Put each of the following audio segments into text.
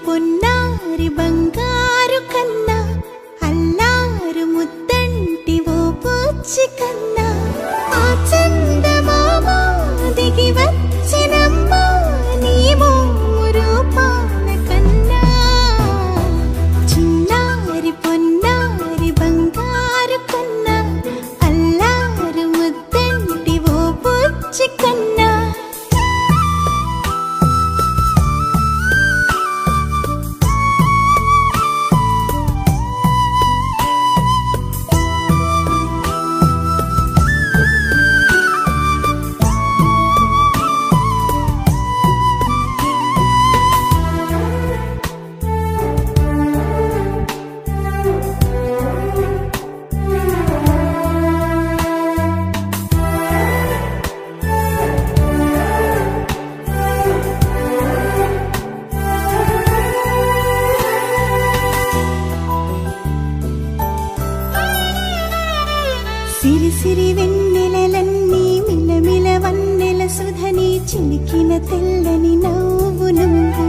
పొన్నారి బంగారు కన్నా అల్లారు ముద్దంటి ఓ పూచి కన్నా ఆ చందమామ దిగి వచ్చినమ్మ నీ రూపాల కన్నా చిన్నారి పొన్నారి బంగారు కన్నా అల్లారు ముద్దంటి ఓ పూచి కన్నా సిరి సిరి వెన్నెలలన్నీ మిలమిల వన్నెల సుధని చిలికిన తెల్లని నవ్వు నువ్వు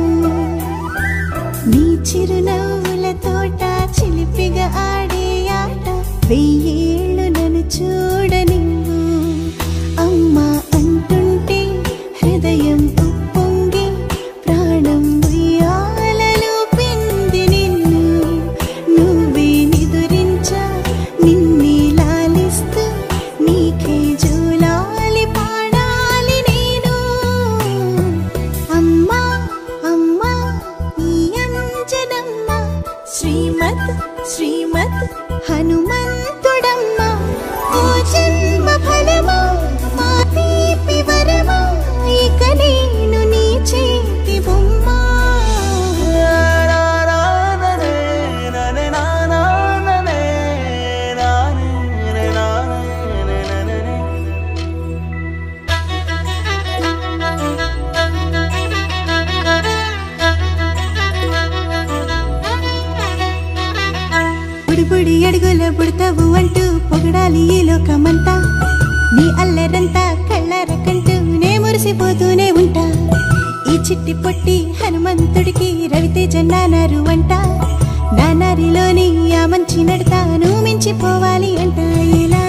నీ చిరునవ్వుల తోట చిలిపిగా ఆడే ఆట వెయ్యేళ్ళు నన్ను చూడ నువ్వు అమ్మా అంటుంటే హృదయం ఉప్పొంగి ప్రాణం ఉయ్యాలలో పిండి నిన్ను నువ్వే నిదురించా నిన్నే నీకే జూలాలి పాడాలి నేను అమ్మా అమ్మా ఈ అంజనమ్మ శ్రీమత్ శ్రీమత్ హనుమంతుడమ్మ ఓ జన్మ ఫలమా మా తీపి వరమా ఇక నేను నీ చేతి బొమ్మ బుడి అడుగుల బుడతావు అంటూ పొగడాలి ఈ లోకమంతా నీ అల్లరంతా కళ్ళారకంటూ నే మురిసిపోతూనే ఉంటా ఈ చిట్టి పొట్టి హనుమంతుడికి రవితేజ నానారు అంట నానారిలోని ఆ మంచి నడతాను మించిపోవాలి అంట ఇలా